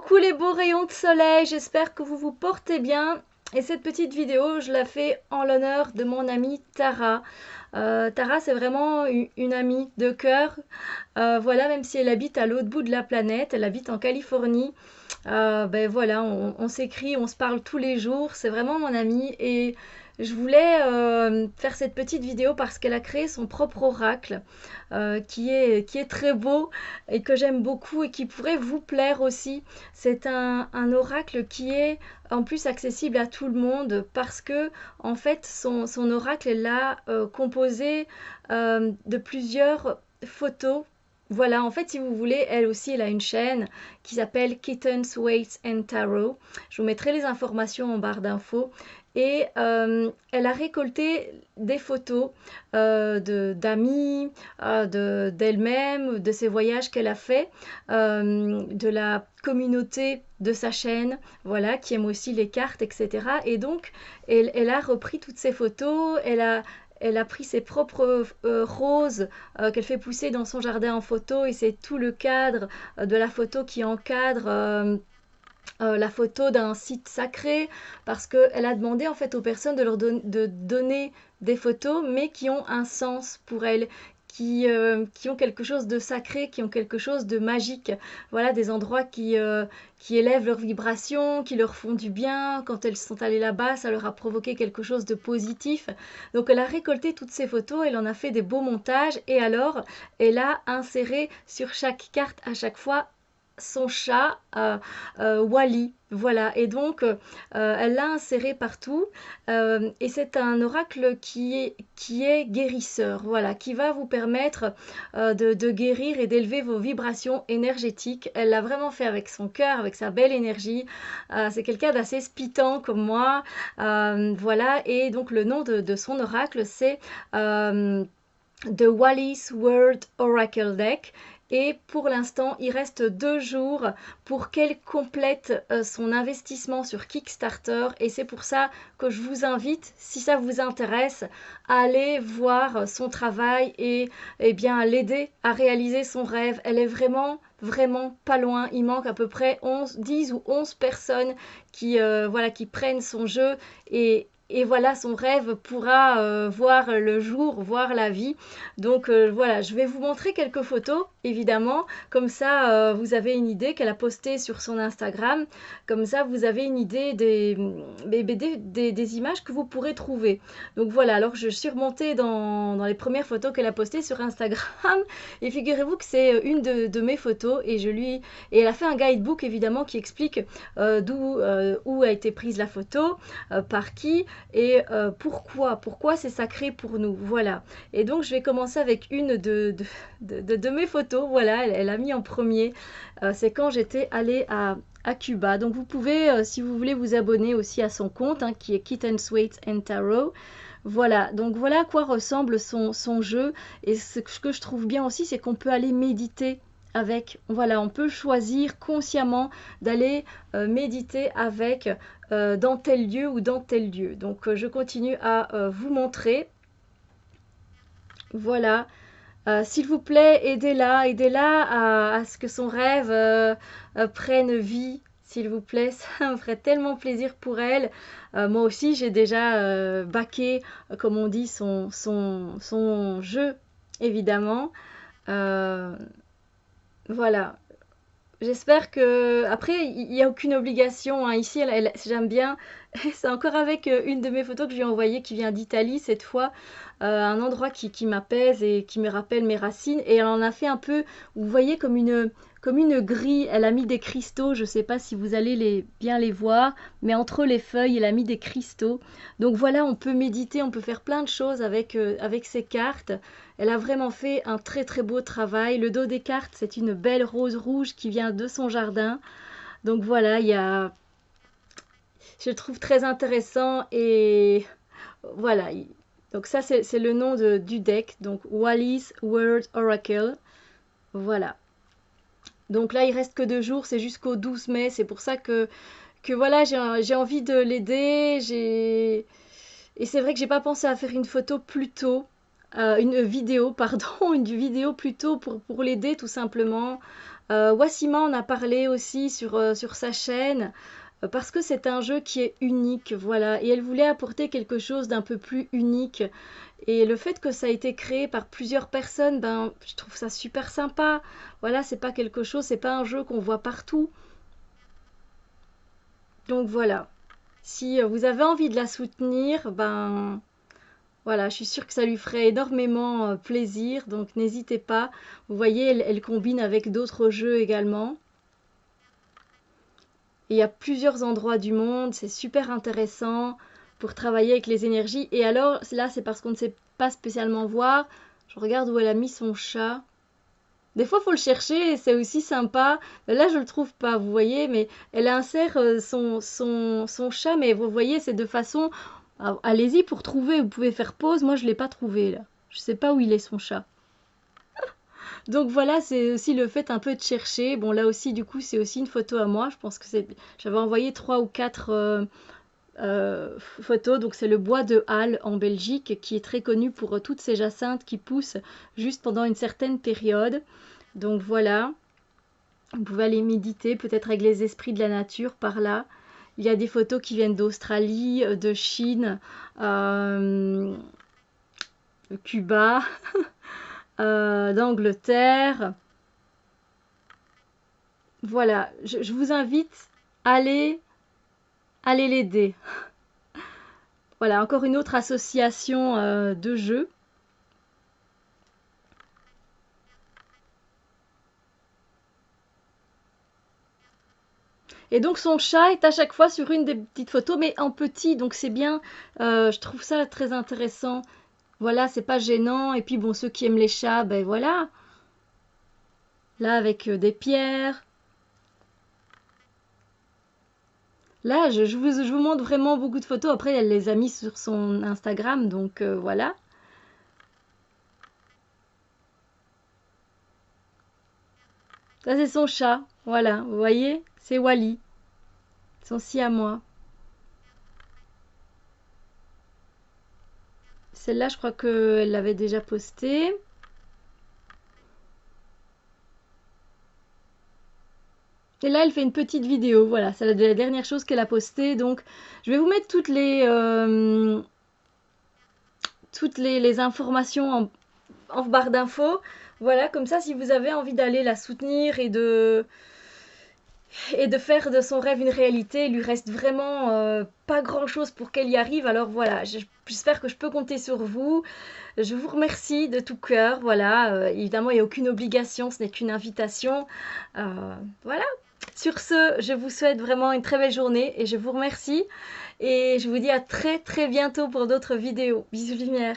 Coucou les beaux rayons de soleil, j'espère que vous vous portez bien. Et cette petite vidéo, je la fais en l'honneur de mon amie Tara. Tara, c'est vraiment une amie de cœur. Voilà, même si elle habite à l'autre bout de la planète, elle habite en Californie. Ben voilà, on s'écrit, on se parle tous les jours. C'est vraiment mon amie et je voulais faire cette petite vidéo parce qu'elle a créé son propre oracle qui est très beau et que j'aime beaucoup et qui pourrait vous plaire aussi. C'est un oracle qui est en plus accessible à tout le monde parce que en fait son oracle est là composé de plusieurs photos. Voilà, en fait, si vous voulez, elle aussi, elle a une chaîne qui s'appelle Kittens, Weights and Tarot. Je vous mettrai les informations en barre d'infos. Et elle a récolté des photos d'amis, d'elle-même, de ses voyages qu'elle a fait, de la communauté de sa chaîne, voilà, qui aime aussi les cartes, etc. Et donc, elle a repris toutes ces photos, elle a pris ses propres roses qu'elle fait pousser dans son jardin en photo et c'est tout le cadre de la photo qui encadre la photo d'un site sacré parce qu'elle a demandé en fait aux personnes de donner des photos mais qui ont un sens pour elles. Qui ont quelque chose de sacré, qui ont quelque chose de magique. Voilà, des endroits qui élèvent leur vibration, qui leur font du bien. Quand elles sont allées là-bas, ça leur a provoqué quelque chose de positif. Donc elle a récolté toutes ces photos, elle en a fait des beaux montages et alors elle a inséré sur chaque carte à chaque fois son chat Wally. Voilà, et donc elle l'a inséré partout et c'est un oracle qui est guérisseur, voilà, qui va vous permettre de guérir et d'élever vos vibrations énergétiques. Elle l'a vraiment fait avec son cœur, avec sa belle énergie. C'est quelqu'un d'assez spitant comme moi, voilà, et donc le nom de son oracle c'est The Wally's World Oracle Deck. Et pour l'instant, il reste 2 jours pour qu'elle complète son investissement sur Kickstarter. Et c'est pour ça que je vous invite, si ça vous intéresse, à aller voir son travail et bien à l'aider à réaliser son rêve. Elle est vraiment pas loin. Il manque à peu près 10 ou 11 personnes voilà, qui prennent son jeu et voilà, son rêve pourra voir le jour, voir la vie. Donc voilà, je vais vous montrer quelques photos, évidemment. Comme ça, vous avez une idée qu'elle a postée sur son Instagram. Comme ça, vous avez une idée des images que vous pourrez trouver. Donc voilà, alors je suis remontée dans les premières photos qu'elle a postées sur Instagram. Et figurez-vous que c'est une de mes photos. Et elle a fait un guidebook, évidemment, qui explique où a été prise la photo, par qui et pourquoi c'est sacré pour nous. Voilà. Et donc je vais commencer avec une de mes photos. Voilà, elle a mis en premier. C'est quand j'étais allée à Cuba. Donc vous pouvez, si vous voulez, vous abonner aussi à son compte, hein, qui est Kittens, Weights and Tarot. Voilà, donc voilà à quoi ressemble son jeu. Et ce que je trouve bien aussi, c'est qu'on peut aller méditer avec. Voilà, on peut choisir consciemment d'aller méditer avec dans tel lieu ou dans tel lieu. Donc je continue à vous montrer. Voilà. S'il vous plaît, aidez-la à ce que son rêve prenne vie. S'il vous plaît, ça me ferait tellement plaisir pour elle. Moi aussi, j'ai déjà backé, comme on dit, son jeu, évidemment. Euh, voilà. J'espère que... Après, il n'y a aucune obligation, hein. Ici, j'aime bien. C'est encore avec une de mes photos que je lui ai envoyée qui vient d'Italie cette fois. Un endroit qui m'apaise et qui me rappelle mes racines. Et elle en a fait un peu, vous voyez, comme une grille. Elle a mis des cristaux. Je ne sais pas si vous allez bien les voir. Mais entre les feuilles, elle a mis des cristaux. Donc voilà, on peut méditer, on peut faire plein de choses avec ces cartes. Elle a vraiment fait un très très beau travail. Le dos des cartes, c'est une belle rose rouge qui vient de son jardin. Donc voilà, je le trouve très intéressant et voilà. Donc ça, c'est le nom du deck. Donc Wally's World Oracle. Voilà. Donc là, il reste que 2 jours, c'est jusqu'au 12 mai. C'est pour ça que voilà, j'ai envie de l'aider. Et c'est vrai que j'ai pas pensé à faire une photo plus tôt. Une vidéo, pardon, une vidéo plus tôt pour l'aider tout simplement. Wassima en a parlé aussi sur sa chaîne, parce que c'est un jeu qui est unique, voilà, et elle voulait apporter quelque chose d'un peu plus unique. Et le fait que ça a été créé par plusieurs personnes, ben, je trouve ça super sympa. Voilà, c'est pas quelque chose, c'est pas un jeu qu'on voit partout. Donc voilà, si vous avez envie de la soutenir, ben voilà, je suis sûre que ça lui ferait énormément plaisir, donc n'hésitez pas. Vous voyez, elle combine avec d'autres jeux également. Et il y a plusieurs endroits du monde, c'est super intéressant pour travailler avec les énergies. Et alors, là, c'est parce qu'on ne sait pas spécialement voir. Je regarde où elle a mis son chat. Des fois, il faut le chercher et c'est aussi sympa. Mais là, je le trouve pas, vous voyez, mais elle insère son chat, mais vous voyez, c'est de façon... Allez-y pour trouver, vous pouvez faire pause. Moi, je ne l'ai pas trouvé, là. Je sais pas où il est, son chat. Donc voilà, c'est aussi le fait un peu de chercher. Bon, là aussi, du coup, c'est aussi une photo à moi. Je pense que c'est... J'avais envoyé 3 ou 4 photos. Donc c'est le bois de Halle en Belgique, qui est très connu pour toutes ces jacinthes qui poussent juste pendant une certaine période. Donc voilà, vous pouvez aller méditer, peut-être avec les esprits de la nature par là. Il y a des photos qui viennent d'Australie, de Chine, de Cuba, d'Angleterre. Voilà, je vous invite à aller l'aider. Voilà, encore une autre association de jeux. Et donc son chat est à chaque fois sur une des petites photos, mais en petit, donc c'est bien. Je trouve ça très intéressant. Voilà, c'est pas gênant. Et puis bon, ceux qui aiment les chats, ben voilà. Là, avec des pierres. Là, je vous montre vraiment beaucoup de photos. Après, elle les a mis sur son Instagram, donc voilà. Ça, c'est son chat. Voilà, vous voyez, c'est Wally. Son siamois. Celle-là, je crois qu'elle l'avait déjà postée. Et là, elle fait une petite vidéo. Voilà, c'est la dernière chose qu'elle a postée. Donc, je vais vous mettre toutes les informations en barre d'infos. Voilà, comme ça, si vous avez envie d'aller la soutenir et de faire de son rêve une réalité, il lui reste vraiment pas grand-chose pour qu'elle y arrive. Alors voilà, j'espère que je peux compter sur vous. Je vous remercie de tout cœur. Voilà, évidemment, il n'y a aucune obligation, ce n'est qu'une invitation. Voilà. Sur ce, je vous souhaite vraiment une très belle journée et je vous remercie. Et je vous dis à très très bientôt pour d'autres vidéos. Bisous lumière.